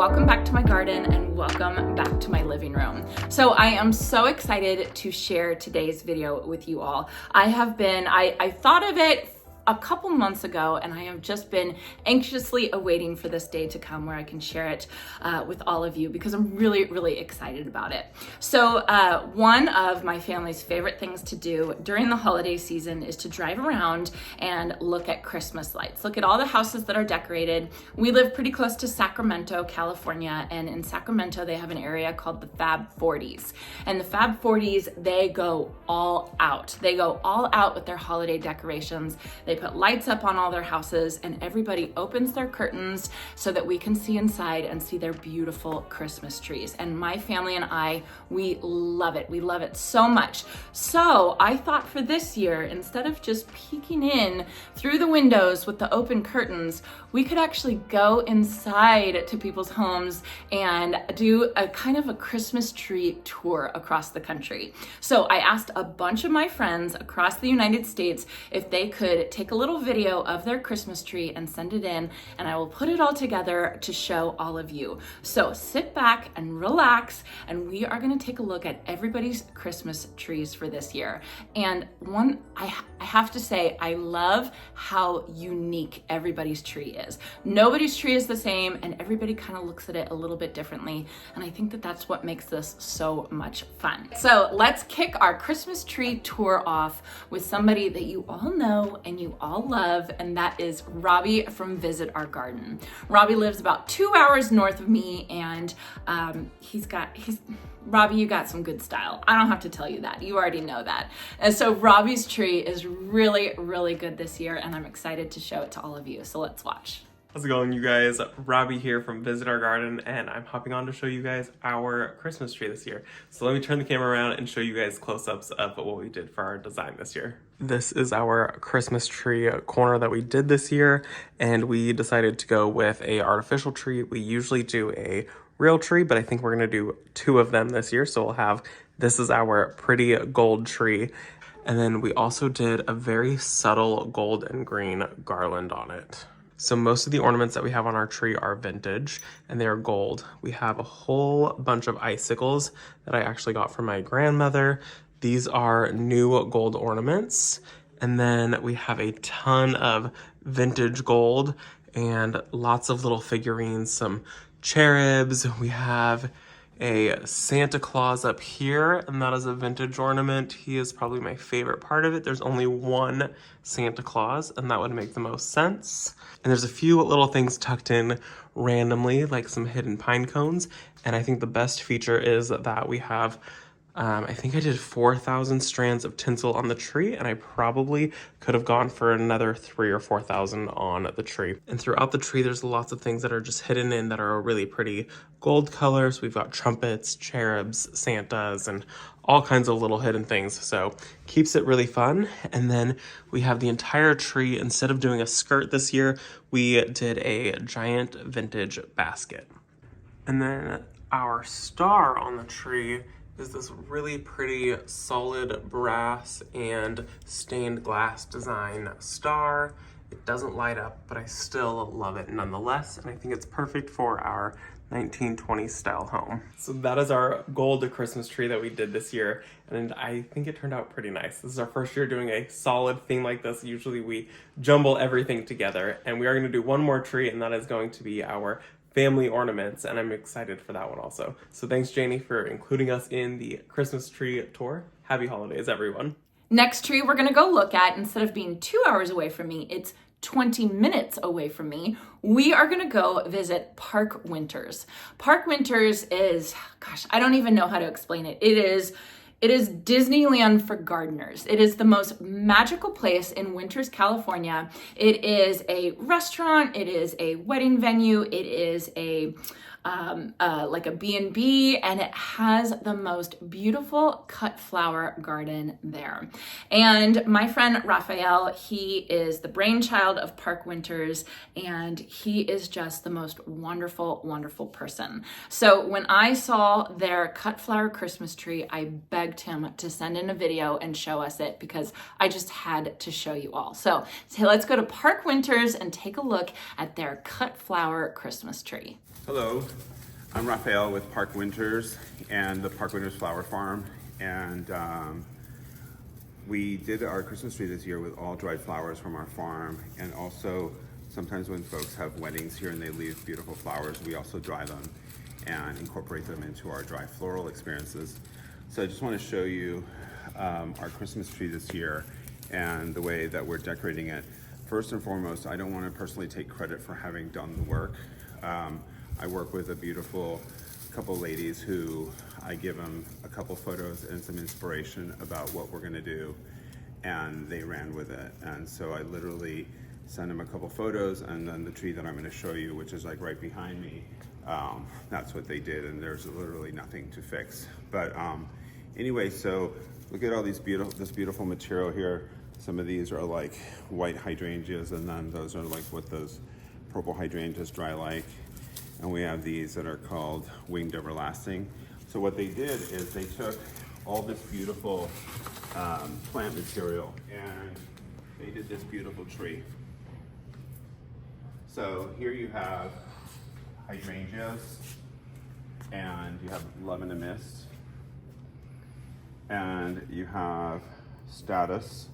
welcome back to my garden and welcome back to my living room. So I am so excited to share today's video with you all. I thought of it a couple months ago, and I have just been anxiously awaiting for this day to come where I can share it with all of you because I'm really, really excited about it. So one of my family's favorite things to do during the holiday season is to drive around and look at Christmas lights. Look at all the houses that are decorated. We live pretty close to Sacramento, California, and in Sacramento they have an area called the Fab 40s. And the Fab 40s, they go all out. They go all out with their holiday decorations. They put lights up on all their houses and everybody opens their curtains so that we can see inside and see their beautiful Christmas trees. And my family and I, we love it. We love it so much. So I thought for this year, instead of just peeking in through the windows with the open curtains, we could actually go inside to people's homes and do a kind of a Christmas tree tour across the country. So I asked a bunch of my friends across the United States if they could take a little video of their Christmas tree and send it in, and I will put it all together to show all of you. So sit back and relax, and we are going to take a look at everybody's Christmas trees for this year. And I have to say, I love how unique everybody's tree is. Nobody's tree is the same, and everybody kind of looks at it a little bit differently, and I think that that's what makes this so much fun. So let's kick our Christmas tree tour off with somebody that you all know and you all love, and that is Robbie from Visit Our Garden. Robbie lives about 2 hours north of me, and Robbie, you got some good style. I don't have to tell you that. You already know that. And so Robbie's tree is really, really good this year, and I'm excited to show it to all of you. So let's watch. How's it going, you guys? Robbie here from Visit Our Garden, and I'm hopping on to show you guys our Christmas tree this year. So let me turn the camera around and show you guys close-ups of what we did for our design this year. This is our Christmas tree corner that we did this year, and we decided to go with a artificial tree. We usually do a real tree, but I think we're gonna do 2 of them this year. So we'll have, this is our pretty gold tree, and then we also did a very subtle gold and green garland on it. So most of the ornaments that we have on our tree are vintage and they are gold. We have a whole bunch of icicles that I actually got from my grandmother. These are new gold ornaments. And then we have a ton of vintage gold and lots of little figurines, some cherubs. We have a Santa Claus up here, and that is a vintage ornament. He is probably my favorite part of it. There's only one Santa Claus, and that would make the most sense. And there's a few little things tucked in randomly, like some hidden pine cones. And I think the best feature is that we have, I think I did 4,000 strands of tinsel on the tree, and I probably could have gone for another 3,000 or 4,000 on the tree. And throughout the tree, there's lots of things that are just hidden in that are really pretty gold colors. We've got trumpets, cherubs, Santas, and all kinds of little hidden things. So keeps it really fun. And then we have the entire tree. Instead of doing a skirt this year, we did a giant vintage basket. And then our star on the tree is this really pretty solid brass and stained glass design star. It doesn't light up, but I still love it nonetheless, and I think it's perfect for our 1920s style home. So that is our gold Christmas tree that we did this year, and I think it turned out pretty nice. This is our first year doing a solid theme like this. Usually we jumble everything together, and we are gonna do one more tree, and that is going to be our family ornaments, and I'm excited for that one also. So thanks, Janie, for including us in the Christmas tree tour. Happy holidays, everyone. Next tree we're gonna go look at, instead of being 2 hours away from me, it's 20 minutes away from me. We are gonna go visit Park Winters. Park Winters is, gosh, I don't even know how to explain it. It is Disneyland for gardeners. It is the most magical place in Winters, California. It is a restaurant, it is a wedding venue, it is like a B&B, and it has the most beautiful cut flower garden there. And my friend Raphael, he is the brainchild of Park Winters, and he is just the most wonderful, wonderful person. So when I saw their cut flower Christmas tree, I begged him to send in a video and show us it because I just had to show you all. So let's go to Park Winters and take a look at their cut flower Christmas tree. Hello. I'm Raphael with Park Winters and the Park Winters Flower Farm, and we did our Christmas tree this year with all dried flowers from our farm, and also sometimes when folks have weddings here and they leave beautiful flowers, we also dry them and incorporate them into our dry floral experiences. So I just want to show you our Christmas tree this year and the way that we're decorating it. First and foremost, I don't want to personally take credit for having done the work. I work with a beautiful couple ladies who I give them a couple photos and some inspiration about what we're gonna do, and they ran with it. And so I literally send them a couple photos, and then the tree that I'm gonna show you, which is like right behind me, that's what they did, and there's literally nothing to fix. But anyway, so look at all these this beautiful material here. Some of these are like white hydrangeas, and then those are like what those purple hydrangeas dry like. And we have these that are called Winged Everlasting. So what they did is they took all this beautiful plant material and they did this beautiful tree. So here you have hydrangeas, and you have Love in a Mist, and you have Status,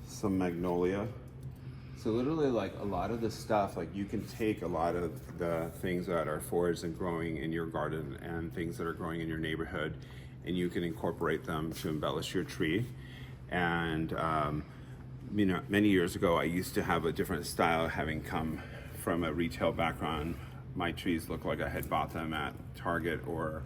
some magnolia. So literally, like, a lot of the stuff, like, you can take a lot of the things that are foraged and growing in your garden and things that are growing in your neighborhood, and you can incorporate them to embellish your tree. And you know, many years ago, I used to have a different style, having come from a retail background. My trees look like I had bought them at Target or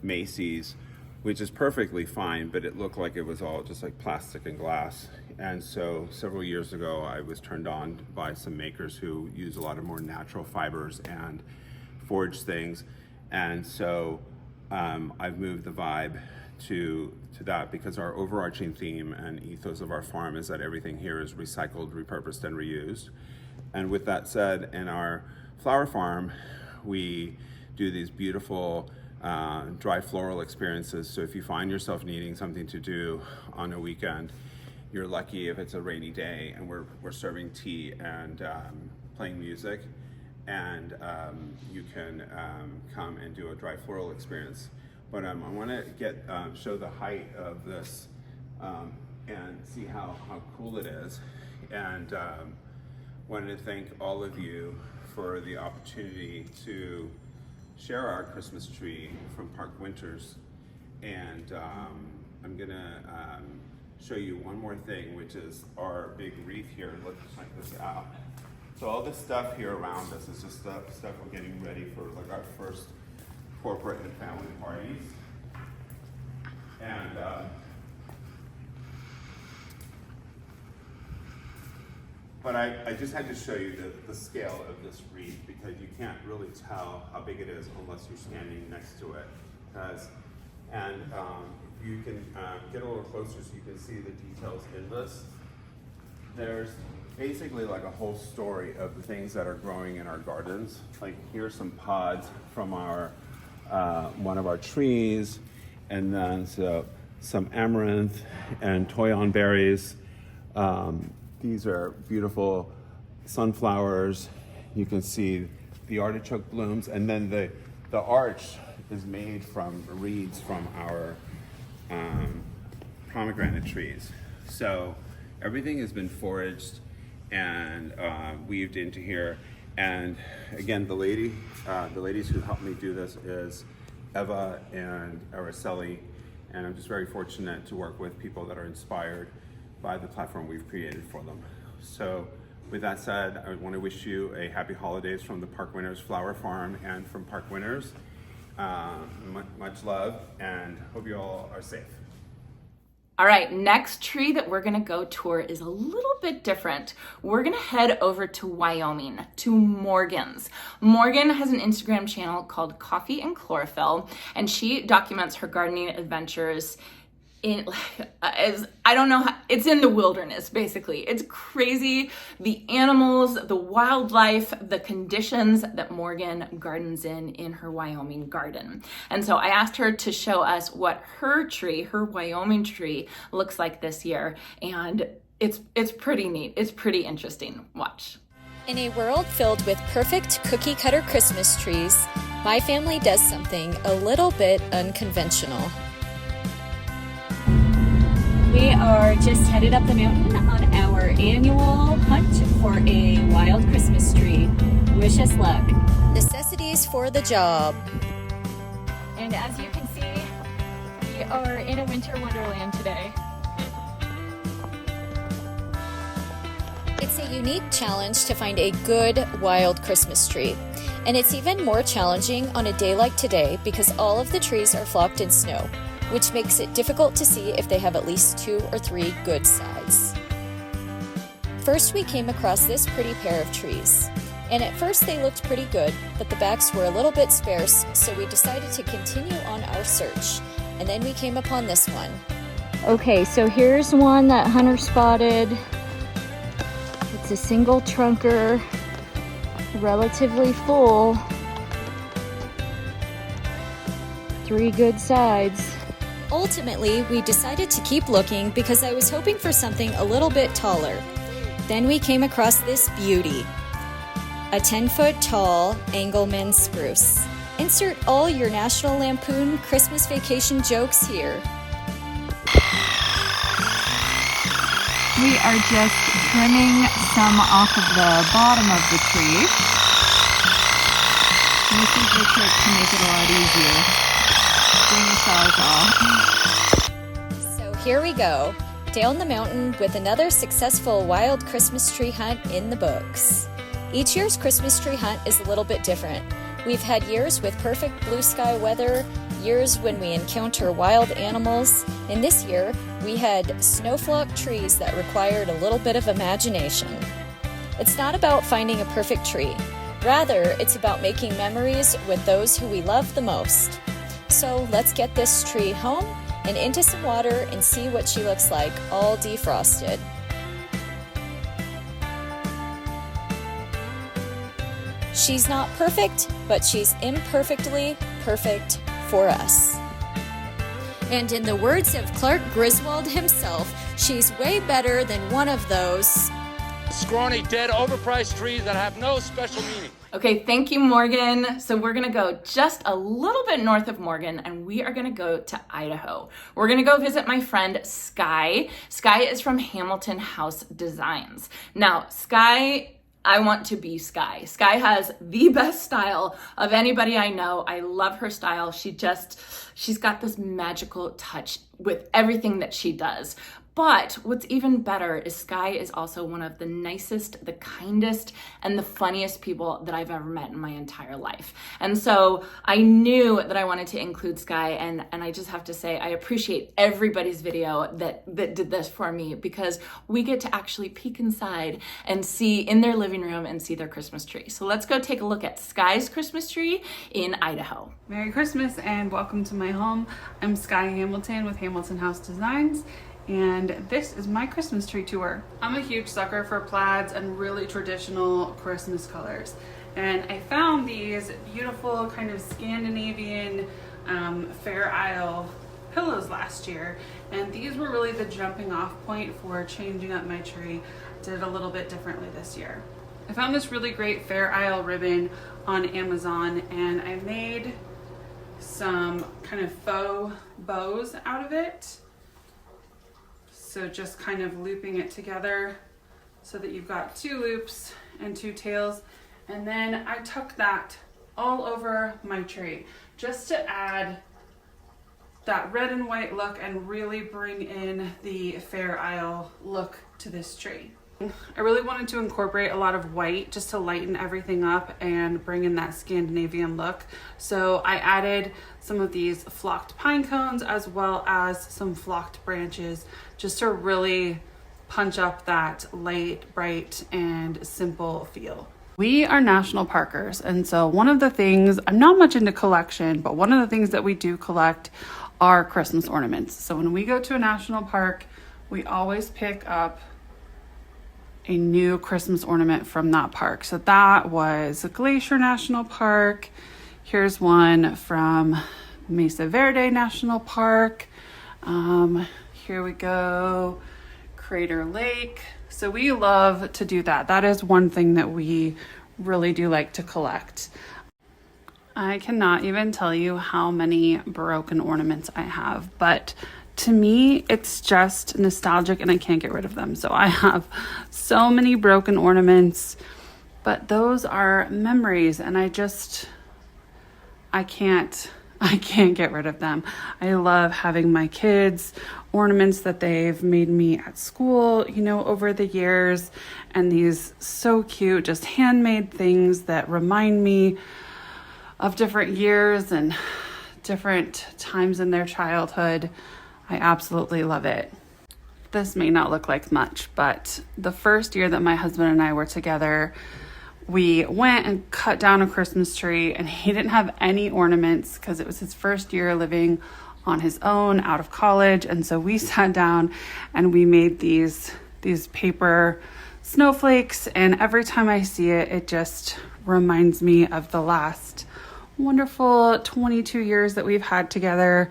Macy's, which is perfectly fine, but it looked like it was all just like plastic and glass. And so several years ago, I was turned on by some makers who use a lot of more natural fibers and forage things. And so I've moved the vibe to that, because our overarching theme and ethos of our farm is that everything here is recycled, repurposed, and reused. And with that said, in our flower farm, we do these beautiful dry floral experiences. So if you find yourself needing something to do on a weekend, you're lucky if it's a rainy day and we're serving tea and playing music, and you can come and do a dry floral experience. But I want to show the height of this and see how cool it is. And wanted to thank all of you for the opportunity to share our Christmas tree from Park Winters. And I'm gonna show you one more thing, which is our big wreath here. Let's check this out. So all this stuff here around us is just stuff we're getting ready for, like, our first corporate and family parties. And but I just had to show you the scale of this wreath, because you can't really tell how big it is unless you're standing next to it. And you can get a little closer so you can see the details in this. There's basically like a whole story of the things that are growing in our gardens. Like, here's some pods from our one of our trees, and then some amaranth and toyon berries. These are beautiful sunflowers. You can see the artichoke blooms, and then the arch is made from reeds from our pomegranate trees. So everything has been foraged and weaved into here. And again, the ladies who helped me do this is Eva and Araceli, and I'm just very fortunate to work with people that are inspired by the platform we've created for them. So with that said, I want to wish you a happy holidays from the Park Winters Flower Farm and from Park Winters. Much love, and hope you all are safe. All right, next tree that we're gonna go tour is a little bit different. We're gonna head over to Wyoming, to Morgan's. Morgan has an Instagram channel called Coffee and Chlorophyll, and she documents her gardening adventures in, I don't know how, it's in the wilderness, basically. It's crazy. The animals, the wildlife, the conditions that Morgan gardens in her Wyoming garden. And so I asked her to show us what her tree, her Wyoming tree, looks like this year. And it's pretty neat. It's pretty interesting. Watch. In a world filled with perfect cookie-cutter Christmas trees, my family does something a little bit unconventional. We are just headed up the mountain on our annual hunt for a wild Christmas tree. Wish us luck. Necessities for the job. And as you can see, we are in a winter wonderland today. It's a unique challenge to find a good wild Christmas tree. And it's even more challenging on a day like today because all of the trees are flocked in snow, which makes it difficult to see if they have at least 2 or 3 good sides. First, we came across this pretty pair of trees. And at first they looked pretty good, but the backs were a little bit sparse, so we decided to continue on our search. And then we came upon this one. Okay, so here's one that Hunter spotted. It's a single trunker, relatively full. 3 good sides. Ultimately, we decided to keep looking because I was hoping for something a little bit taller. Then we came across this beauty. A 10-foot tall Engelmann spruce. Insert all your National Lampoon Christmas Vacation jokes here. We are just trimming some off of the bottom of the tree. This is the trick to make it a lot easier. Bring the saws off. So here we go, down the mountain with another successful wild Christmas tree hunt in the books. Each year's Christmas tree hunt is a little bit different. We've had years with perfect blue sky weather, years when we encounter wild animals, and this year we had snowflock trees that required a little bit of imagination. It's not about finding a perfect tree. Rather, it's about making memories with those who we love the most. So let's get this tree home and into some water and see what she looks like all defrosted. She's not perfect, but she's imperfectly perfect for us. And in the words of Clark Griswold himself, she's way better than one of those scrawny, dead, overpriced trees that have no special meaning. Okay, thank you, Morgan. So we're gonna go just a little bit north of Morgan and we are gonna go to Idaho. We're gonna go visit my friend Skye. Skye is from Hamilton House Designs. Now, Skye, I want to be Skye. Skye has the best style of anybody I know. I love her style. She's got this magical touch with everything that she does. But what's even better is Skye is also one of the nicest, the kindest, and the funniest people that I've ever met in my entire life. And so I knew that I wanted to include Skye, and I just have to say I appreciate everybody's video that did this for me because we get to actually peek inside and see in their living room and see their Christmas tree. So let's go take a look at Skye's Christmas tree in Idaho. Merry Christmas and welcome to my home. I'm Skye Hamilton with Hamilton House Designs. And this is my Christmas tree tour. I'm a huge sucker for plaids and really traditional Christmas colors. And I found these beautiful kind of Scandinavian Fair Isle pillows last year. And these were really the jumping off point for changing up my tree. Did it a little bit differently this year. I found this really great Fair Isle ribbon on Amazon and I made some kind of faux bows out of it. So just kind of looping it together so that you've got 2 loops and 2 tails. And then I tuck that all over my tree just to add that red and white look and really bring in the Fair Isle look to this tree. I really wanted to incorporate a lot of white just to lighten everything up and bring in that Scandinavian look. So I added some of these flocked pine cones as well as some flocked branches just to really punch up that light, bright, and simple feel. We are national parkers, and so one of the things, I'm not much into collection, but one of the things that we do collect are Christmas ornaments. So when we go to a national park, we always pick up a new Christmas ornament from that park. So that was Glacier National Park. Here's one from Mesa Verde National Park. Here we go, Crater Lake. So we love to do that. That is one thing that we really do like to collect. I cannot even tell you how many broken ornaments I have, but to me, it's just nostalgic and I can't get rid of them. So I have so many broken ornaments, but those are memories and I can't get rid of them. I love having my kids' ornaments that they've made me at school, you know, over the years, and these so cute, just handmade things that remind me of different years and different times in their childhood. I absolutely love it. This may not look like much, but the first year that my husband and I were together, we went and cut down a Christmas tree, and he didn't have any ornaments because it was his first year living on his own out of college. And so we sat down and we made these paper snowflakes, and every time I see it, it just reminds me of the last wonderful 22 years that we've had together.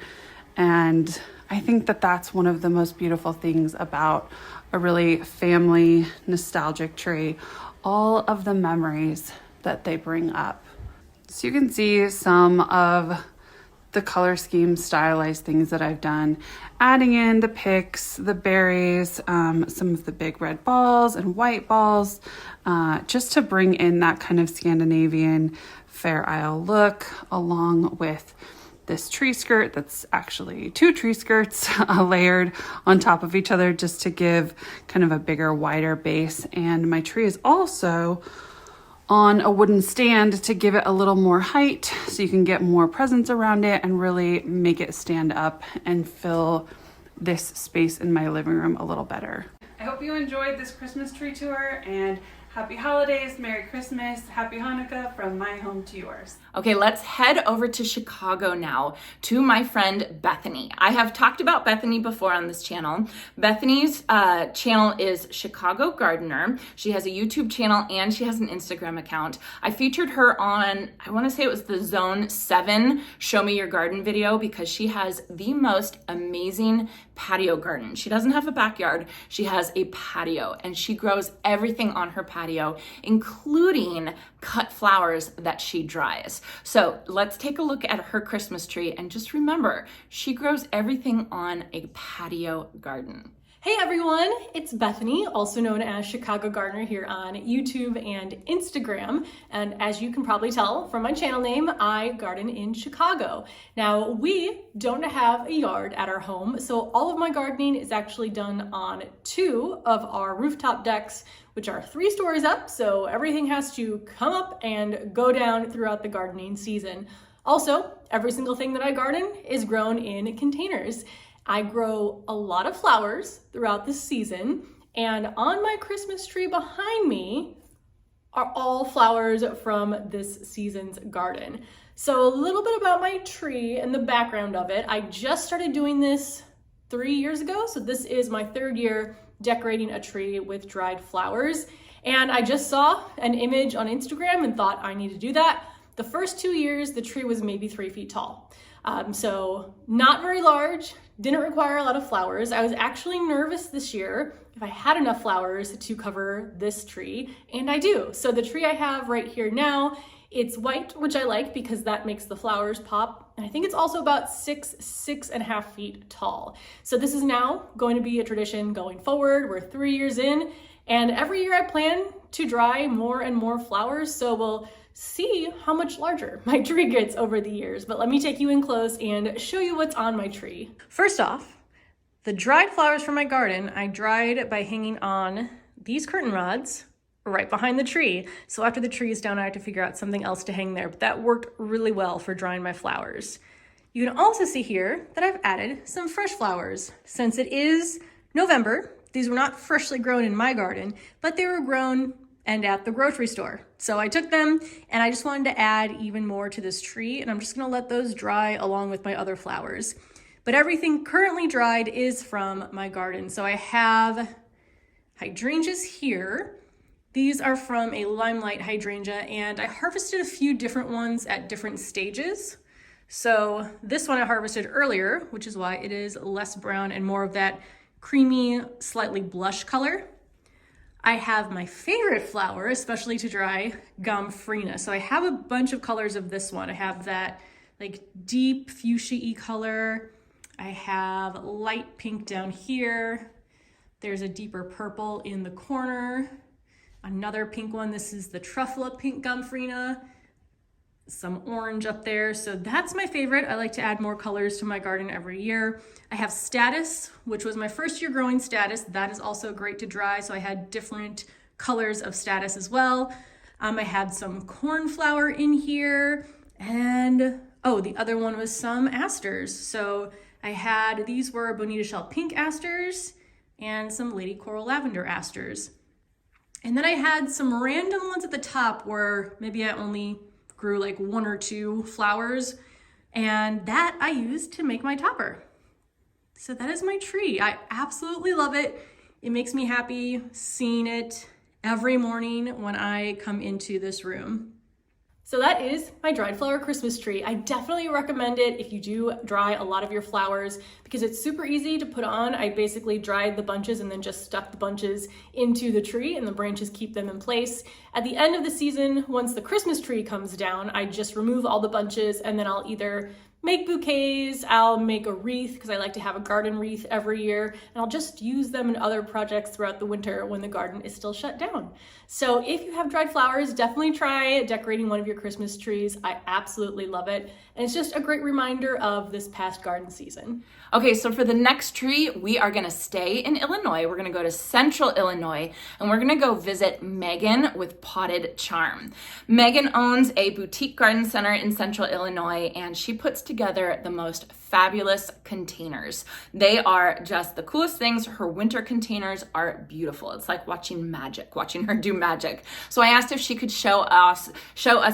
And I think that that's one of the most beautiful things about a really family nostalgic tree, all of the memories that they bring up. So you can see some of the color scheme stylized things that I've done, adding in the picks, the berries, some of the big red balls and white balls, just to bring in that kind of Scandinavian Fair Isle look, along with this tree skirt that's actually 2 tree skirts layered on top of each other just to give kind of a bigger, wider base. And my tree is also on a wooden stand to give it a little more height so you can get more presents around it and really make it stand up and fill this space in my living room a little better. I hope you enjoyed this Christmas tree tour, and happy holidays, Merry Christmas, Happy Hanukkah from my home to yours. Okay, let's head over to Chicago now to my friend Bethany. I have talked about Bethany before on this channel. Bethany's channel is Chicago Gardener. She has a YouTube channel and she has an Instagram account. I featured her on, I want to say it was the Zone 7 Show Me Your Garden video, because she has the most amazing patio garden. She doesn't have a backyard, she has a patio, and she grows everything on her patio, including cut flowers that she dries. So let's take a look at her Christmas tree, and just remember, she grows everything on a patio garden. Hey everyone, it's Bethany, also known as Chicago Gardener here on YouTube and Instagram. And as you can probably tell from my channel name, I garden in Chicago. Now, we don't have a yard at our home, so all of my gardening is actually done on 2 of our rooftop decks, which are 3 stories up, so everything has to come up and go down throughout the gardening season. Also, every single thing that I garden is grown in containers. I grow a lot of flowers throughout the season, and on my Christmas tree behind me are all flowers from this season's garden. So a little bit about my tree and the background of it. I just started doing this 3 years ago, so this is my 3rd year decorating a tree with dried flowers. And I just saw an image on Instagram and thought I need to do that. The first 2 years, the tree was maybe 3 feet tall. So not very large, didn't require a lot of flowers. I was actually nervous this year if I had enough flowers to cover this tree, and I do. So the tree I have right here now, it's white, which I like because that makes the flowers pop. And I think it's also about 6.5 feet tall. So this is now going to be a tradition going forward. We're 3 years in, and every year I plan to dry more and more flowers. So we'll see how much larger my tree gets over the years. But let me take you in close and show you what's on my tree. First off, the dried flowers from my garden, I dried by hanging on these curtain rods right behind the tree. So after the tree is down, I had to figure out something else to hang there, but that worked really well for drying my flowers. You can also see here that I've added some fresh flowers. Since it is November, these were not freshly grown in my garden, but they were grown and at the grocery store. So I took them and I just wanted to add even more to this tree, and I'm just gonna let those dry along with my other flowers. But everything currently dried is from my garden. So I have hydrangeas here. These are from a limelight hydrangea, and I harvested a few different ones at different stages. So this one I harvested earlier, which is why it is less brown and more of that creamy, slightly blush color. I have my favorite flower, especially to dry, Gomphrena. So I have a bunch of colors of this one. I have that like deep fuchsia-y color. I have light pink down here. There's a deeper purple in the corner. Another pink one. This is the truffula pink Gomphrena. Some orange up there. So that's my favorite. I like to add more colors to my garden every year. I have Status, which was my first year growing Status. That is also great to dry. So I had different colors of Status as well. I had some cornflower in here, and oh, the other one was some asters. So I had, these were Bonita Shell Pink asters and some Lady Coral Lavender asters. And then I had some random ones at the top where maybe I only grew like 1 or 2 flowers, and that I used to make my topper. So that is my tree. I absolutely love it. It makes me happy seeing it every morning when I come into this room. So that is my dried flower Christmas tree. I definitely recommend it if you do dry a lot of your flowers because it's super easy to put on. I basically dried the bunches and then just stuck the bunches into the tree and the branches keep them in place. At the end of the season, once the Christmas tree comes down, I just remove all the bunches and then I'll either make bouquets, I'll make a wreath because I like to have a garden wreath every year, and I'll just use them in other projects throughout the winter when the garden is still shut down. So if you have dried flowers, definitely try decorating one of your Christmas trees. I absolutely love it. And it's just a great reminder of this past garden season. Okay, so for the next tree, we are gonna stay in Illinois. We're gonna go to Central Illinois, and we're gonna go visit Meagan with Potted Charm. Meagan owns a boutique garden center in Central Illinois, and she puts together the most fabulous containers. They are just the coolest things. Her winter containers are beautiful. It's like watching magic, watching her do magic. So I asked if she could show us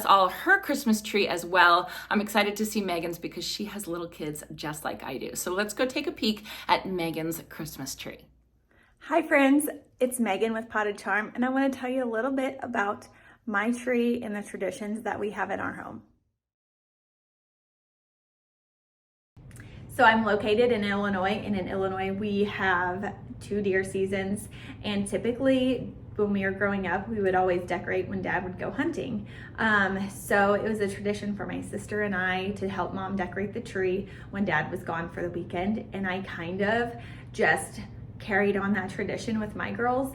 all her Christmas tree as well. I'm excited to see Meagan's because she has little kids just like I do. So let's go take a peek at Meagan's Christmas tree. Hi friends, it's Meagan with Potted Charm, and I want to tell you a little bit about my tree and the traditions that we have in our home. So I'm located in Illinois, and in Illinois we have 2 deer seasons, and typically when we were growing up we would always decorate when Dad would go hunting. So it was a tradition for my sister and I to help Mom decorate the tree when Dad was gone for the weekend, and I kind of just carried on that tradition with my girls.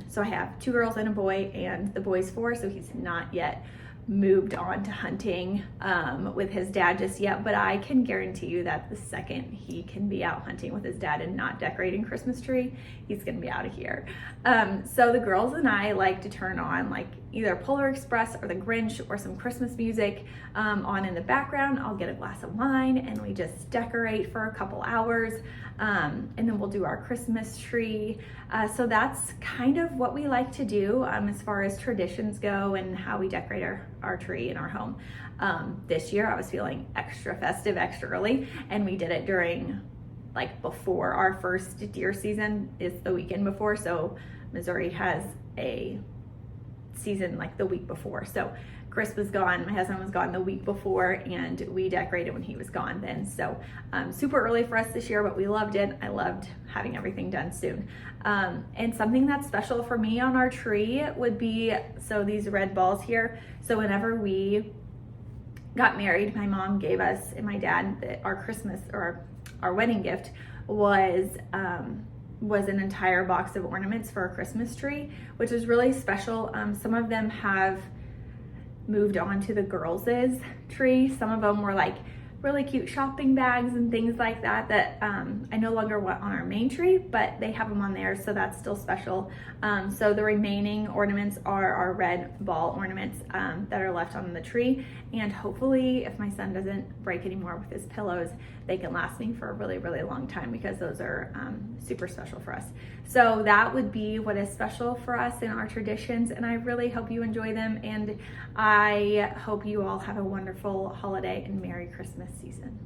So I have 2 girls and a boy, and the boy's 4, so he's not yet moved on to hunting with his dad just yet, but I can guarantee you that the second he can be out hunting with his dad and not decorating Christmas tree, he's gonna be out of here. So the girls and I like to turn on like either Polar Express or the Grinch or some Christmas music on in the background. I'll get a glass of wine and we just decorate for a couple hours, and then we'll do our Christmas tree. So that's kind of what we like to do as far as traditions go and how we decorate our tree in our home. This year I was feeling extra festive, extra early, and we did it during like before our first deer season is the weekend before. So Missouri has a season like the week before. So Chris was gone, my husband was gone the week before, and we decorated when he was gone then. So super early for us this year, but we loved it. I loved having everything done soon. And something that's special for me on our tree would be, so these red balls here. So whenever we got married, my mom gave us and my dad our Christmas or our wedding gift was an entire box of ornaments for a Christmas tree, which is really special. Some of them have moved on to the girls' tree. Some of them were like really cute shopping bags and things like that I no longer want on our main tree, but they have them on there, so that's still special. So the remaining ornaments are our red ball ornaments that are left on the tree, and hopefully if my son doesn't break any more with his pillows, they can last me for a really, really long time because those are super special for us. So that would be what is special for us in our traditions, and I really hope you enjoy them, and I hope you all have a wonderful holiday and Merry Christmas season.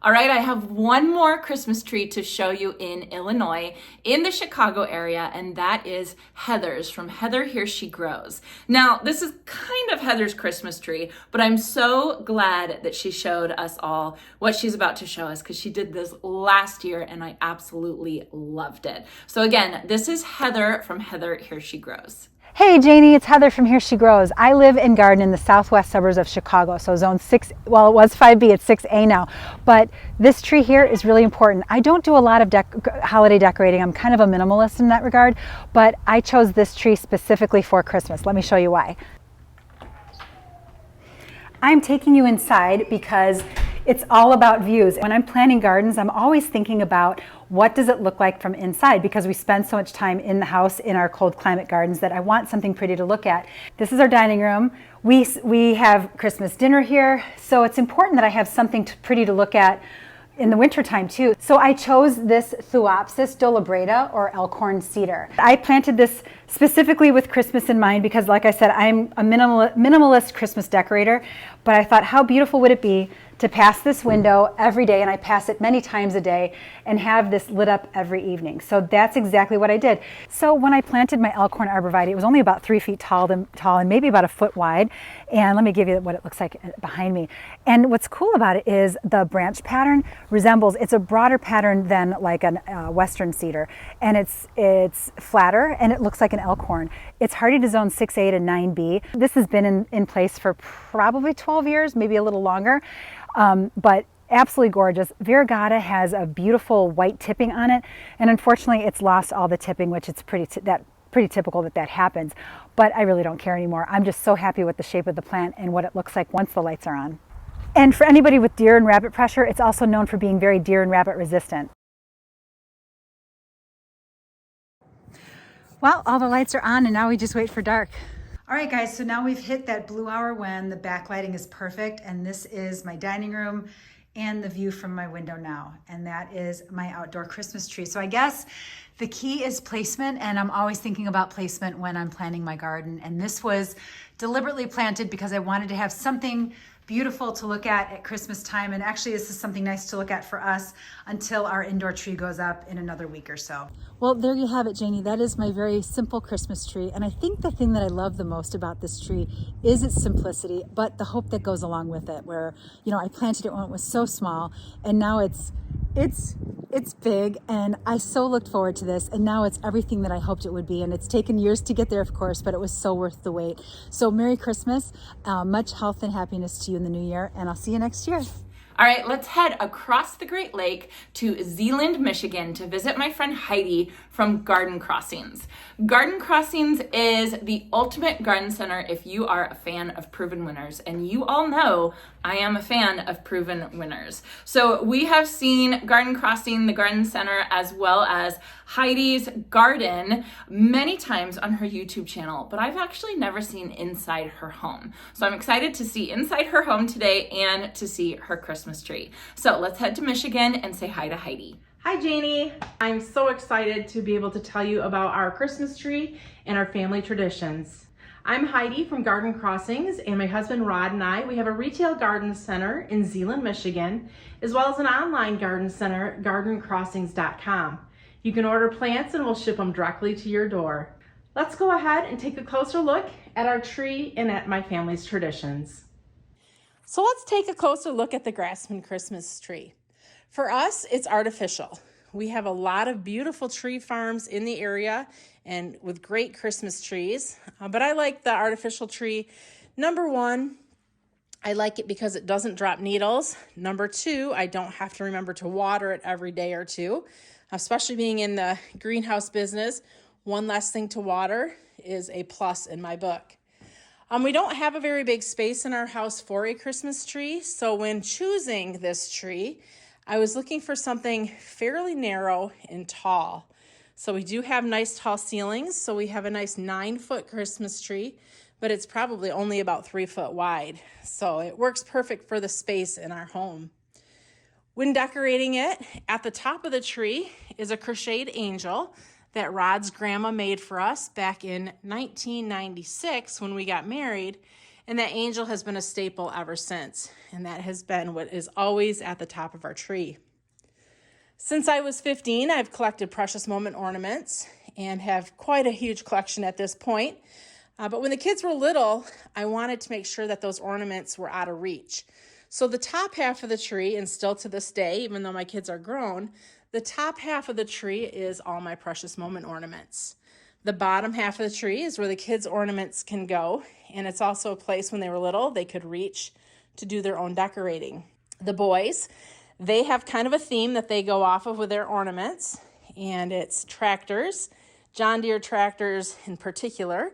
All right, I have one more Christmas tree to show you in Illinois, in the Chicago area, and that is Heather's from Heather Here She Grows. Now, this is kind of Heather's Christmas tree, but I'm so glad that she showed us all what she's about to show us because she did this last year and I absolutely loved it. So again, this is Heather from Heather Here She Grows. Hey Janie, it's Heather from Here She Grows. I live and garden in the southwest suburbs of Chicago, so zone 6, well it was 5B, it's 6A now. But this tree here is really important. I don't do a lot of holiday decorating. I'm kind of a minimalist in that regard, but I chose this tree specifically for Christmas. Let me show you why. I'm taking you inside because it's all about views. When I'm planning gardens, I'm always thinking about what does it look like from inside, because we spend so much time in the house in our cold climate gardens that I want something pretty to look at. This is our dining room. We have Christmas dinner here, so it's important that I have something pretty to look at in the wintertime too. So I chose this Thuopsis dolibrata or elkhorn cedar. I planted this specifically with Christmas in mind because, like I said, I'm a minimalist Christmas decorator, but I thought how beautiful would it be to pass this window every day, and I pass it many times a day, and have this lit up every evening. So that's exactly what I did. So when I planted my elkhorn arborvitae, it was only about 3 feet tall and maybe about a foot wide. And let me give you what it looks like behind me. And what's cool about it is the branch pattern resembles, it's a broader pattern than like a western cedar, and it's flatter and it looks like an elkhorn. It's hardy to zone 6A to 9B. This has been in place for probably 12 years, maybe a little longer. But absolutely gorgeous. Variegata has a beautiful white tipping on it, and unfortunately it's lost all the tipping, which it's pretty typical that happens, but I really don't care anymore. I'm just so happy with the shape of the plant and what it looks like once the lights are on. And for anybody with deer and rabbit pressure, it's also known for being very deer and rabbit resistant. Well, all the lights are on and now we just wait for dark. All right guys, so now we've hit that blue hour when the backlighting is perfect, and this is my dining room and the view from my window now, and that is my outdoor Christmas tree. So I guess the key is placement, and I'm always thinking about placement when I'm planning my garden, and this was deliberately planted because I wanted to have something beautiful to look at Christmas time, and actually this is something nice to look at for us until our indoor tree goes up in another week or so. Well, there you have it, Janie. That is my very simple Christmas tree, and I think the thing that I love the most about this tree is its simplicity, but the hope that goes along with it, where, you know, I planted it when it was so small, and now it's big, and I so looked forward to this, and now it's everything that I hoped it would be, and it's taken years to get there, of course, but it was so worth the wait. So Merry Christmas, much health and happiness to you in the new year, and I'll see you next year. All right, let's head across the Great Lake to Zeeland, Michigan to visit my friend Heidi from Garden Crossings. Garden Crossings is the ultimate garden center if you are a fan of proven winners, and you all know I am a fan of proven winners. So we have seen Garden Crossing, the garden center, as well as Heidi's garden many times on her YouTube channel, but I've actually never seen inside her home. So I'm excited to see inside her home today and to see her Christmas tree. So let's head to Michigan and say hi to Heidi. Hi Janie, I'm so excited to be able to tell you about our Christmas tree and our family traditions. I'm Heidi from Garden Crossings, and my husband Rod and I, we have a retail garden center in Zeeland, Michigan, as well as an online garden center, gardencrossings.com. You can order plants and we'll ship them directly to your door. Let's go ahead and take a closer look at our tree and at my family's traditions. So let's take a closer look at the Grassman Christmas tree. For us, it's artificial. We have a lot of beautiful tree farms in the area and with great Christmas trees, but I like the artificial tree. Number one, I like it because it doesn't drop needles. Number two, I don't have to remember to water it every day or two, especially being in the greenhouse business. One less thing to water is a plus in my book. We don't have a very big space in our house for a Christmas tree, so when choosing this tree, I was looking for something fairly narrow and tall. So we do have nice tall ceilings, so we have a nice 9-foot Christmas tree, but it's probably only about 3 foot wide. So it works perfect for the space in our home. When decorating it, at the top of the tree is a crocheted angel that Rod's grandma made for us back in 1996 when we got married. And that angel has been a staple ever since, and that has been what is always at the top of our tree. Since I was 15, I've collected precious moment ornaments and have quite a huge collection at this point. But when the kids were little, I wanted to make sure that those ornaments were out of reach. So the top half of the tree, and still to this day, even though my kids are grown, the top half of the tree is all my precious moment ornaments. The bottom half of the tree is where the kids' ornaments can go, and it's also a place when they were little they could reach to do their own decorating. The boys, they have kind of a theme that they go off of with their ornaments, and it's tractors, John Deere tractors in particular,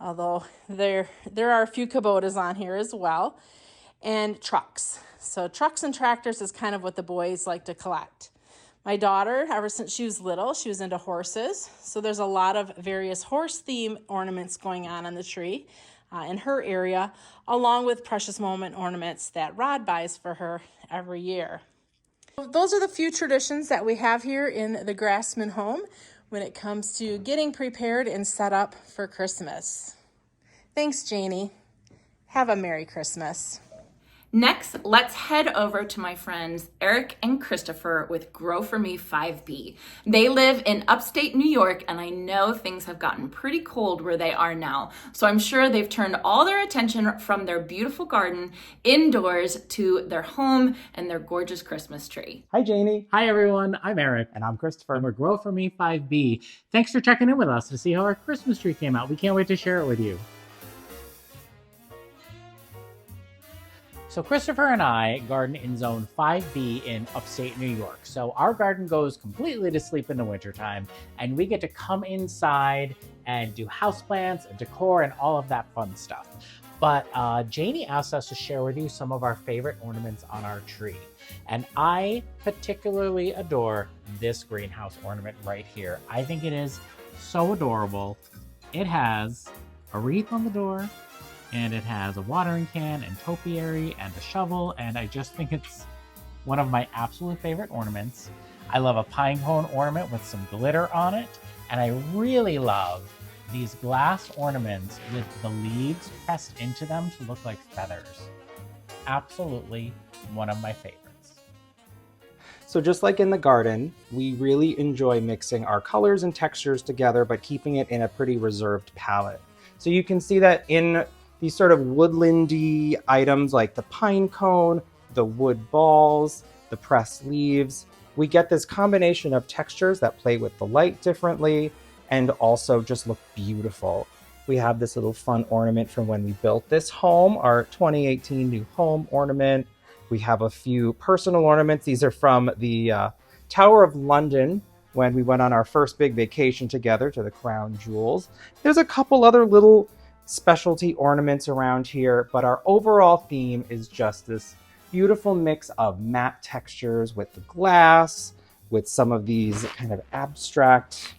although there are a few Kubotas on here as well, and trucks. So trucks and tractors is kind of what the boys like to collect. My daughter, ever since she was little, she was into horses. So there's a lot of various horse theme ornaments going on the tree in her area, along with precious moment ornaments that Rod buys for her every year. Those are the few traditions that we have here in the Grassman home when it comes to getting prepared and set up for Christmas. Thanks, Janie. Have a Merry Christmas. Next, let's head over to my friends Eric and Christopher with Grow For Me 5B. They live in upstate New York, and I know things have gotten pretty cold where they are now. So I'm sure they've turned all their attention from their beautiful garden indoors to their home and their gorgeous Christmas tree. Hi, Janie. Hi, everyone. I'm Eric. And I'm Christopher. And we're Grow For Me 5B. Thanks for checking in with us to see how our Christmas tree came out. We can't wait to share it with you. So Christopher and I garden in Zone 5B in upstate New York. So our garden goes completely to sleep in the wintertime, and we get to come inside and do houseplants and decor and all of that fun stuff. But Janie asked us to share with you some of our favorite ornaments on our tree. And I particularly adore this greenhouse ornament right here. I think it is so adorable. It has a wreath on the door, and it has a watering can and topiary and a shovel, and I just think it's one of my absolute favorite ornaments. I love a pine cone ornament with some glitter on it, and I really love these glass ornaments with the leaves pressed into them to look like feathers. Absolutely one of my favorites. So just like in the garden, we really enjoy mixing our colors and textures together, but keeping it in a pretty reserved palette. So you can see that in these sort of woodlandy items like the pine cone, the wood balls, the pressed leaves, we get this combination of textures that play with the light differently and also just look beautiful. We have this little fun ornament from when we built this home, our 2018 new home ornament. We have a few personal ornaments. These are from the Tower of London when we went on our first big vacation together to the Crown Jewels. There's a couple other little specialty ornaments around here, but our overall theme is just this beautiful mix of matte textures with the glass, with some of these kind of abstract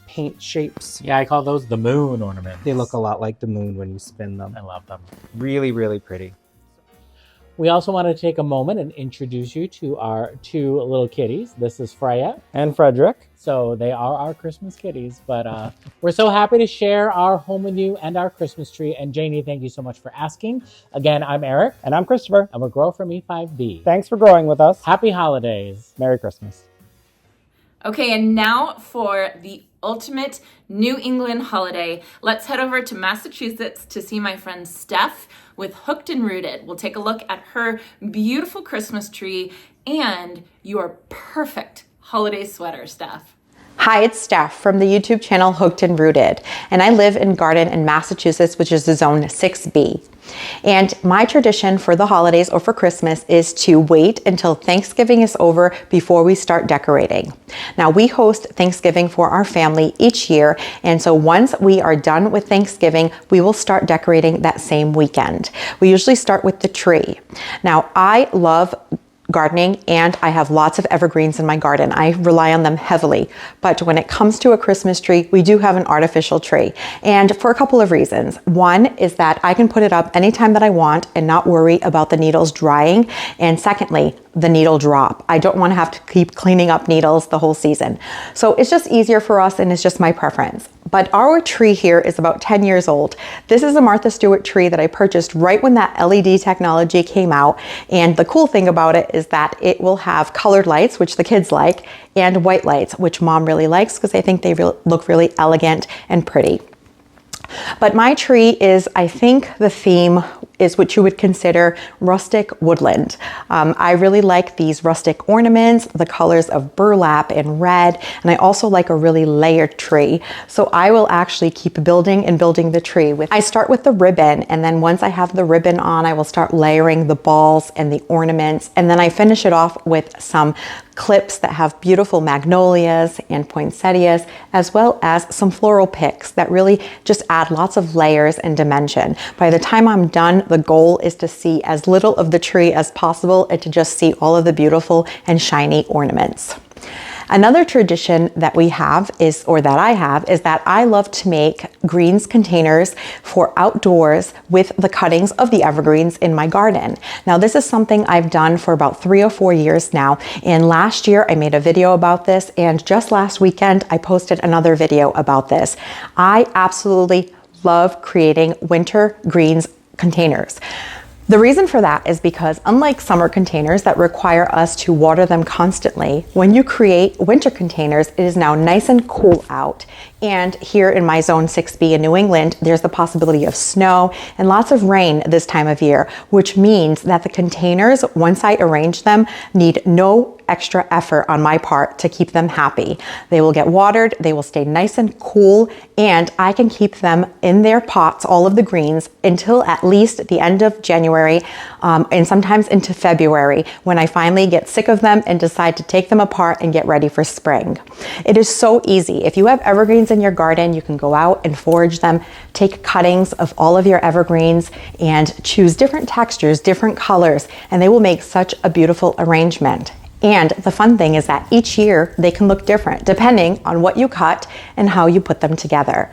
paint shapes. Yeah, I call those the moon ornaments. They look a lot like the moon when you spin them. I love them. Really, really pretty. We also want to take a moment and introduce you to our two little kitties. This is Freya and Frederick. So they are our Christmas kitties, but we're so happy to share our home with you and our Christmas tree. And Janie, thank you so much for asking. Again, I'm Eric. And I'm Christopher. And we're Grow For Me 5B. Thanks for growing with us. Happy holidays. Merry Christmas. Okay, and now for the ultimate New England holiday. Let's head over to Massachusetts to see my friend Steph with Hooked and Rooted. We'll take a look at her beautiful Christmas tree and your perfect holiday sweater, Steph. Hi, it's Steph from the YouTube channel Hooked and Rooted, and I live in Garden in Massachusetts, which is the Zone 6B. And my tradition for the holidays or for Christmas is to wait until Thanksgiving is over before we start decorating. Now, we host Thanksgiving for our family each year, and so once we are done with Thanksgiving, we will start decorating that same weekend. We usually start with the tree. Now, I love gardening and I have lots of evergreens in my garden. I rely on them heavily. But when it comes to a Christmas tree, we do have an artificial tree. And for a couple of reasons. One is that I can put it up anytime that I want and not worry about the needles drying. And secondly, the needle drop. I don't want to have to keep cleaning up needles the whole season. So it's just easier for us, and it's just my preference. But our tree here is about 10 years old. This is a Martha Stewart tree that I purchased right when that LED technology came out. And the cool thing about it is that it will have colored lights, which the kids like, and white lights, which Mom really likes because I think they look really elegant and pretty. But my tree is, I think the theme is what you would consider rustic woodland. I really like these rustic ornaments, the colors of burlap and red, and I also like a really layered tree. So I will actually keep building and building the tree. I start with the ribbon, and then once I have the ribbon on, I will start layering the balls and the ornaments, and then I finish it off with some clips that have beautiful magnolias and poinsettias, as well as some floral picks that really just add lots of layers and dimension. By the time I'm done, the goal is to see as little of the tree as possible and to just see all of the beautiful and shiny ornaments. Another tradition that we have is that I love to make greens containers for outdoors with the cuttings of the evergreens in my garden. Now, this is something I've done for about 3 or 4 years now. And last year I made a video about this, and just last weekend I posted another video about this. I absolutely love creating winter greens containers. The reason for that is because unlike summer containers that require us to water them constantly, when you create winter containers, it is now nice and cool out. And here in my zone 6B in New England, there's the possibility of snow and lots of rain this time of year, which means that the containers, once I arrange them, need no extra effort on my part to keep them happy. They will get watered, they will stay nice and cool, and I can keep them in their pots, all of the greens, until at least the end of January, and sometimes into February, when I finally get sick of them and decide to take them apart and get ready for spring. It is so easy. If you have evergreens in your garden, you can go out and forage them, take cuttings of all of your evergreens, and choose different textures, different colors, and they will make such a beautiful arrangement. And the fun thing is that each year they can look different depending on what you cut and how you put them together.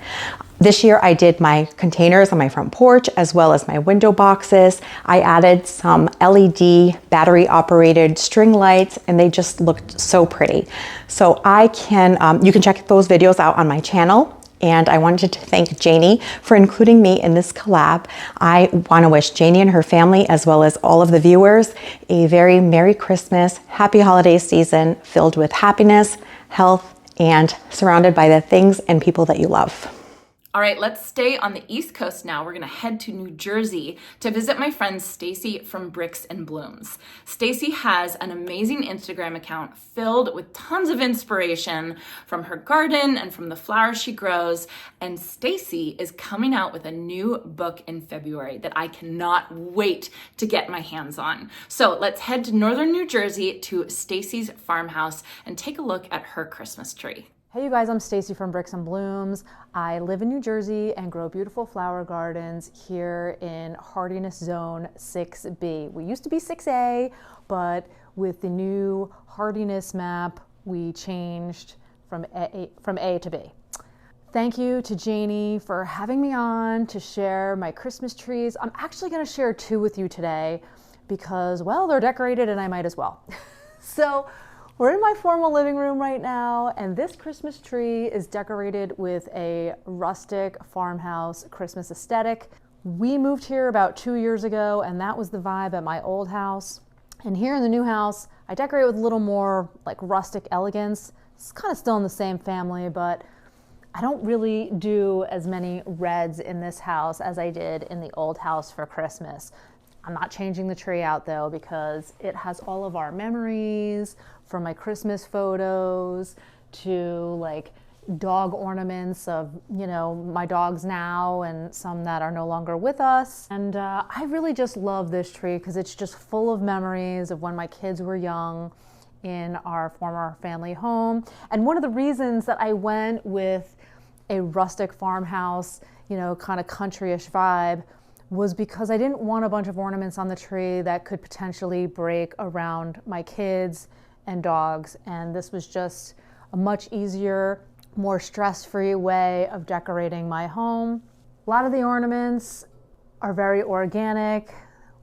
This year I did my containers on my front porch as well as my window boxes. I added some LED battery operated string lights, and they just looked so pretty. So you can check those videos out on my channel. And I wanted to thank Janie for including me in this collab. I want to wish Janie and her family, as well as all of the viewers, a very Merry Christmas, Happy Holiday season filled with happiness, health, and surrounded by the things and people that you love. All right, let's stay on the East Coast now. We're gonna head to New Jersey to visit my friend Stacy from Bricks and Blooms. Stacy has an amazing Instagram account filled with tons of inspiration from her garden and from the flowers she grows. And Stacy is coming out with a new book in February that I cannot wait to get my hands on. So let's head to northern New Jersey to Stacy's farmhouse and take a look at her Christmas tree. Hey you guys, I'm Stacy from Bricks and Blooms. I live in New Jersey and grow beautiful flower gardens here in Hardiness Zone 6B. We used to be 6A, but with the new hardiness map, we changed from A to B. Thank you to Janie for having me on to share my Christmas trees. I'm actually gonna share 2 with you today because, well, they're decorated and I might as well. So, we're in my formal living room right now, and this Christmas tree is decorated with a rustic farmhouse Christmas aesthetic. We moved here about 2 years ago, and that was the vibe at my old house. And here in the new house, I decorate with a little more like rustic elegance. It's kind of still in the same family, but I don't really do as many reds in this house as I did in the old house for Christmas. I'm not changing the tree out though, because it has all of our memories from my Christmas photos to like dog ornaments of, you know, my dogs now and some that are no longer with us. And I really just love this tree because it's just full of memories of when my kids were young in our former family home. And one of the reasons that I went with a rustic farmhouse, you know, kind of countryish vibe was because I didn't want a bunch of ornaments on the tree that could potentially break around my kids and dogs. And this was just a much easier, more stress-free way of decorating my home. A lot of the ornaments are very organic.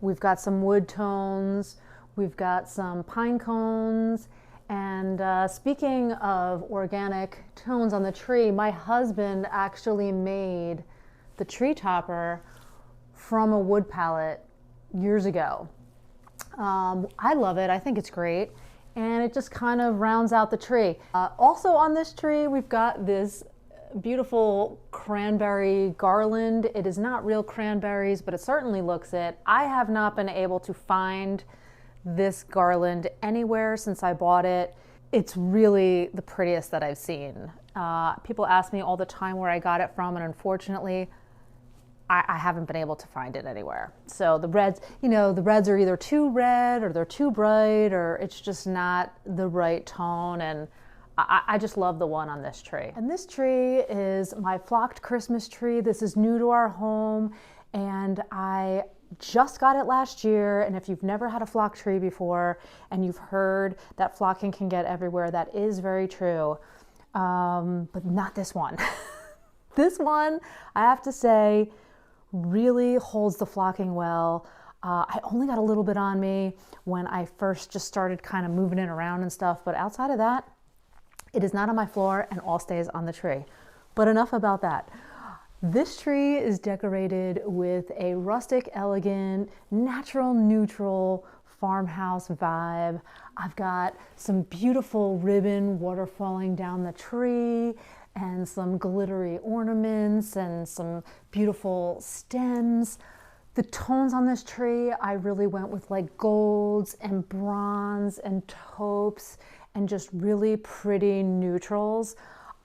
We've got some wood tones. We've got some pine cones. And speaking of organic tones on the tree, my husband actually made the tree topper from a wood pallet years ago. I love it. I think it's great. And it just kind of rounds out the tree. Also on this tree, we've got this beautiful cranberry garland. It is not real cranberries, but it certainly looks it. I have not been able to find this garland anywhere since I bought it. It's really the prettiest that I've seen. People ask me all the time where I got it from, and unfortunately, I haven't been able to find it anywhere. So the reds, the reds are either too red or they're too bright, or it's just not the right tone. And I just love the one on this tree. And this tree is my flocked Christmas tree. This is new to our home, and I just got it last year. And if you've never had a flock tree before and you've heard that flocking can get everywhere, that is very true. But not this one. This one, I have to say, really holds the flocking well. I only got a little bit on me when I first just started kind of moving it around and stuff, but outside of that, it is not on my floor and all stays on the tree. But enough about that. This tree is decorated with a rustic, elegant, natural, neutral farmhouse vibe. I've got some beautiful ribbon water falling down the tree and some glittery ornaments and some beautiful stems. The tones on this tree, I really went with like golds and bronze and taupes and just really pretty neutrals.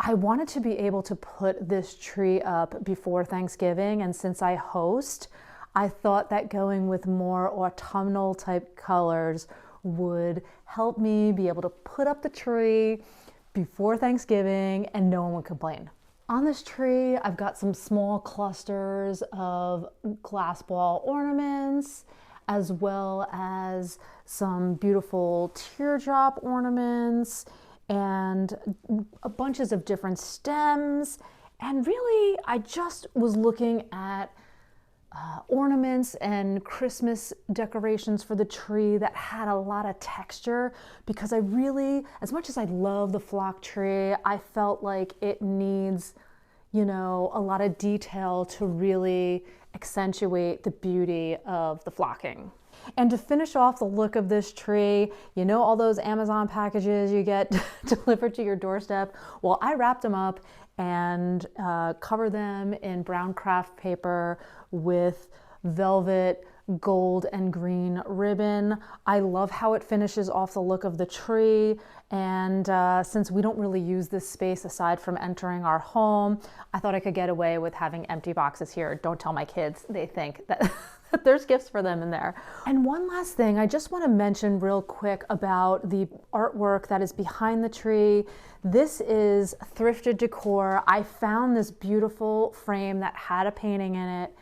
I wanted to be able to put this tree up before Thanksgiving, and since I host, I thought that going with more autumnal type colors would help me be able to put up the tree before Thanksgiving and no one would complain. On this tree, I've got some small clusters of glass ball ornaments, as well as some beautiful teardrop ornaments and bunches of different stems. And really, I just was looking at ornaments and Christmas decorations for the tree that had a lot of texture, because I really, as much as I love the flock tree, I felt like it needs, a lot of detail to really accentuate the beauty of the flocking. And to finish off the look of this tree, all those Amazon packages you get delivered to your doorstep? Well, I wrapped them up and covered them in brown craft paper with velvet, gold, and green ribbon. I love how it finishes off the look of the tree. And since we don't really use this space aside from entering our home, I thought I could get away with having empty boxes here. Don't tell my kids. They think that there's gifts for them in there. And one last thing, I just want to mention real quick about the artwork that is behind the tree. This is thrifted decor. I found this beautiful frame that had a painting in it.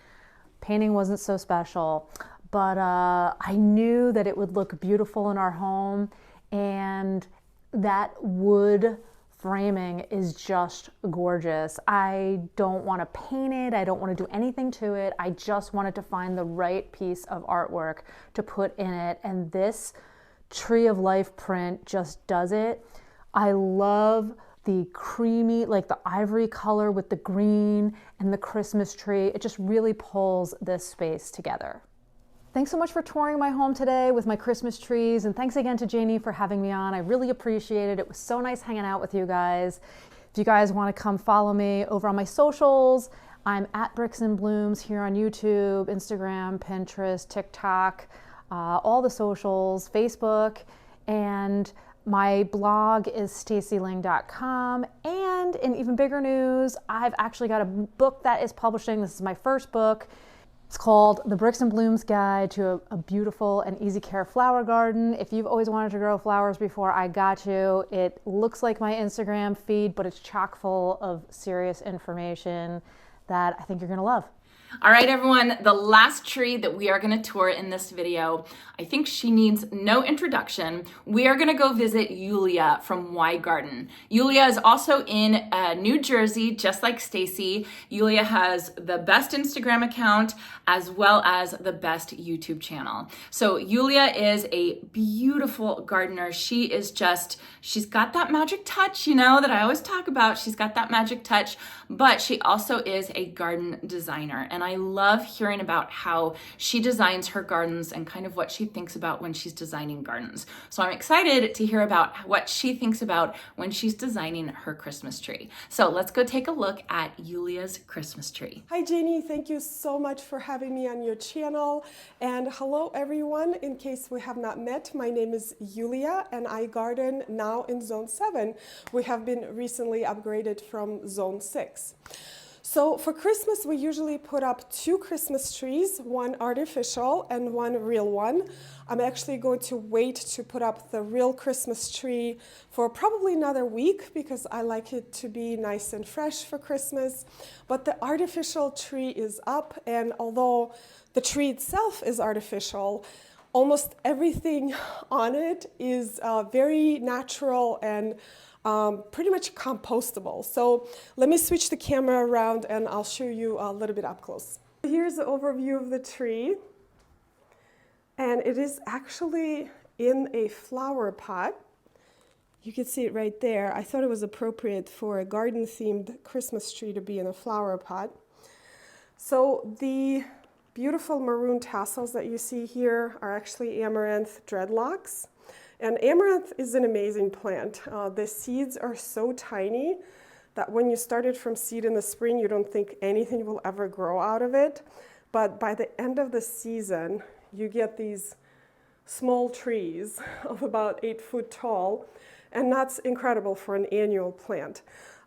Painting wasn't so special, but I knew that it would look beautiful in our home, and that wood framing is just gorgeous. I don't want to paint it. I don't want to do anything to it. I just wanted to find the right piece of artwork to put in it, and this Tree of Life print just does it. I love the creamy, like the ivory color with the green and the Christmas tree. It just really pulls this space together. Thanks so much for touring my home today with my Christmas trees, and thanks again to Janie for having me on. I really appreciate it. It was so nice hanging out with you guys. If you guys want to come follow me over on my socials, I'm at Bricks and Blooms here on YouTube, Instagram, Pinterest, TikTok, all the socials, Facebook, and my blog is stacyling.com. And in even bigger news, I've actually got a book that is publishing. This is my first book. It's called The Bricks and Blooms Guide to a Beautiful and Easy Care Flower Garden. If you've always wanted to grow flowers before, I got you. It looks like my Instagram feed, but it's chock full of serious information that I think you're gonna love. All right, everyone, the last tree that we are going to tour in this video, I think she needs no introduction. We are going to go visit Yulia from Y Garden. Yulia is also in New Jersey, just like Stacy. Yulia has the best Instagram account as well as the best YouTube channel. So Yulia is a beautiful gardener. She's got that magic touch, you know, that I always talk about. She's got that magic touch, but she also is a garden designer. And I love hearing about how she designs her gardens and kind of what she thinks about when she's designing gardens. So I'm excited to hear about what she thinks about when she's designing her Christmas tree. So let's go take a look at Yulia's Christmas tree. Hi Janie, thank you so much for having me on your channel. And hello everyone, in case we have not met, my name is Yulia and I garden now in Zone 7. We have been recently upgraded from Zone 6. So for Christmas, we usually put up 2 Christmas trees, one artificial and one real one. I'm actually going to wait to put up the real Christmas tree for probably another week because I like it to be nice and fresh for Christmas. But the artificial tree is up, and although the tree itself is artificial, almost everything on it is very natural and pretty much compostable. So let me switch the camera around and I'll show you a little bit up close. Here's the overview of the tree. And it is actually in a flower pot. You can see it right there. I thought it was appropriate for a garden-themed Christmas tree to be in a flower pot. So the beautiful maroon tassels that you see here are actually amaranth dreadlocks. And amaranth is an amazing plant. The seeds are so tiny that when you start it from seed in the spring, you don't think anything will ever grow out of it. But by the end of the season, you get these small trees of about 8 foot tall, and that's incredible for an annual plant.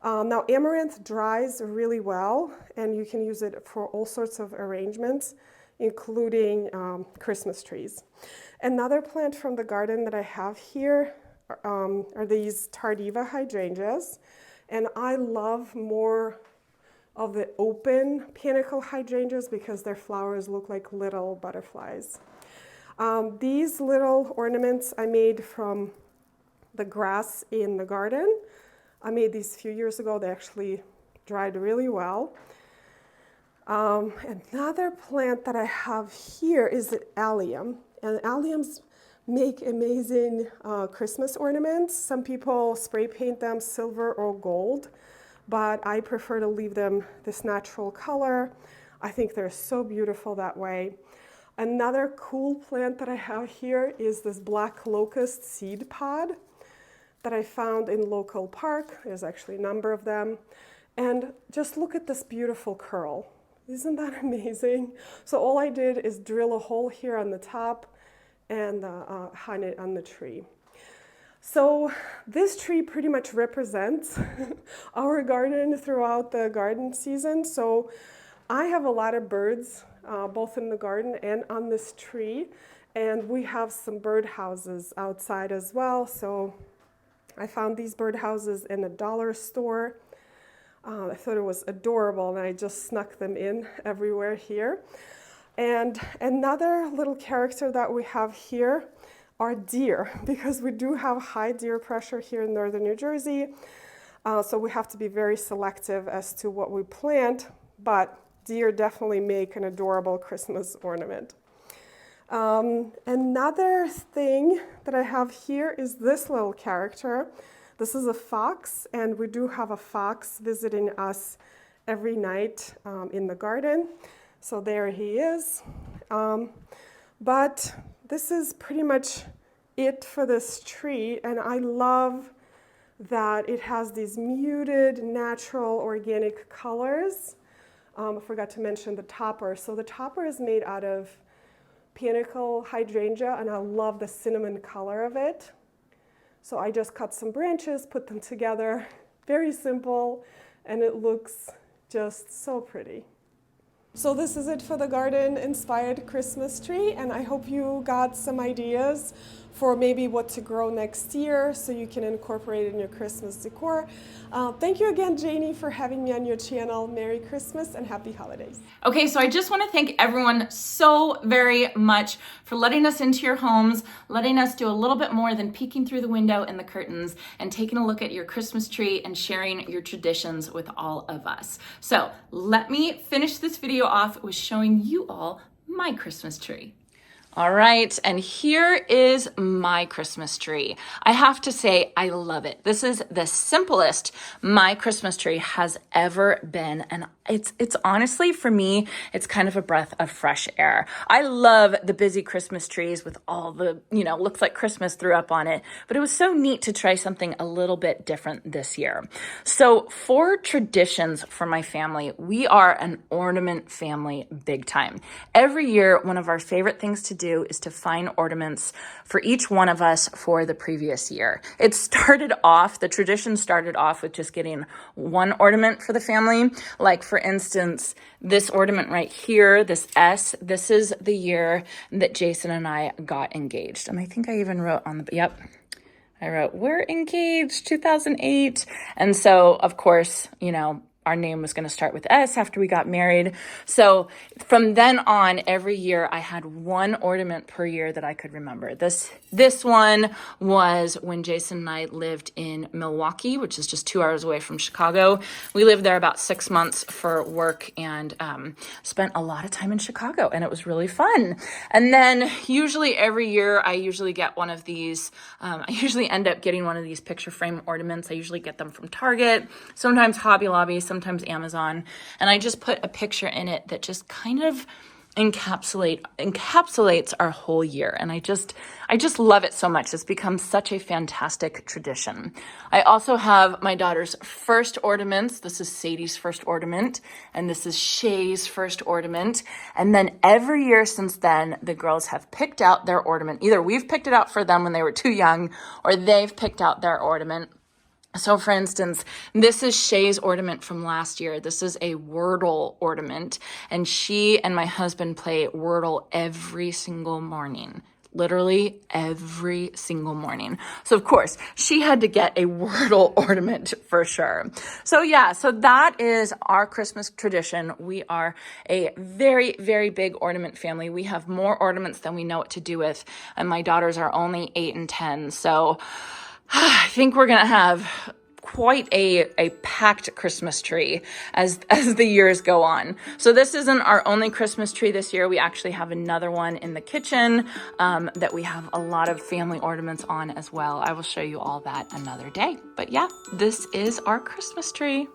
Now, amaranth dries really well, and you can use it for all sorts of arrangements, including Christmas trees. Another plant from the garden that I have here are these tardiva hydrangeas, and I love more of the open panicle hydrangeas because their flowers look like little butterflies. These little ornaments I made from the grass in the garden. I made these a few years ago. They actually dried really well. Another plant that I have here is the allium. And alliums make amazing Christmas ornaments. Some people spray paint them silver or gold, but I prefer to leave them this natural color. I think they're so beautiful that way. Another cool plant that I have here is this black locust seed pod that I found in local park. There's actually a number of them. And just look at this beautiful curl. Isn't that amazing? So all I did is drill a hole here on the top and hung it on the tree. So this tree pretty much represents our garden throughout the garden season. So I have a lot of birds, both in the garden and on this tree. And we have some bird houses outside as well. So I found these bird houses in a dollar store. I thought it was adorable, and I just snuck them in everywhere here. And another little character that we have here are deer, because we do have high deer pressure here in northern New Jersey. So we have to be very selective as to what we plant, but deer definitely make an adorable Christmas ornament. Another thing that I have here is this little character. This is a fox, and we do have a fox visiting us every night in the garden. So there he is. But this is pretty much it for this tree, and I love that it has these muted, natural, organic colors. I forgot to mention the topper. So the topper is made out of panicle hydrangea, and I love the cinnamon color of it. So I just cut some branches, put them together, very simple, and it looks just so pretty. So this is it for the garden-inspired Christmas tree, and I hope you got some ideas for maybe what to grow next year so you can incorporate it in your Christmas decor. Thank you again, Janie, for having me on your channel. Merry Christmas and happy holidays. Okay, so I just want to thank everyone so very much for letting us into your homes, letting us do a little bit more than peeking through the window and the curtains and taking a look at your Christmas tree and sharing your traditions with all of us. So let me finish this video off with showing you all my Christmas tree. All right, and here is my Christmas tree. I have to say, I love it. This is the simplest my Christmas tree has ever been, and it's honestly, for me, it's kind of a breath of fresh air. I love the busy Christmas trees with all the, looks like Christmas threw up on it, but it was so neat to try something a little bit different this year. So for traditions for my family, we are an ornament family big time. Every year, one of our favorite things to do is to find ornaments for each one of us for the previous year. The tradition started off with just getting one ornament for the family. Like for instance, this ornament right here, this S, this is the year that Jason and I got engaged. And I think I even wrote on the, I wrote, we're engaged 2008. And so of course, our name was going to start with S after we got married. So from then on, every year I had one ornament per year that I could remember. This one was when Jason and I lived in Milwaukee, which is just 2 hours away from Chicago. We lived there about 6 months for work and spent a lot of time in Chicago, and it was really fun. And then usually every year I usually get one of these. I usually end up getting one of these picture frame ornaments. I usually get them from Target, sometimes Hobby Lobby, sometimes Amazon, and I just put a picture in it that just kind of encapsulates our whole year. And I just love it so much. It's become such a fantastic tradition. I also have my daughter's first ornaments. This is Sadie's first ornament, and this is Shay's first ornament. And then every year since then, the girls have picked out their ornament. Either we've picked it out for them when they were too young, or they've picked out their ornament. So for instance, this is Shay's ornament from last year. This is a Wordle ornament, and she and my husband play Wordle every single morning. Literally every single morning. So of course, she had to get a Wordle ornament for sure. So that is our Christmas tradition. We are a very, very big ornament family. We have more ornaments than we know what to do with, and my daughters are only 8 and 10. So I think we're going to have quite a packed Christmas tree as the years go on. So this isn't our only Christmas tree this year. We actually have another one in the kitchen that we have a lot of family ornaments on as well. I will show you all that another day. But yeah, this is our Christmas tree.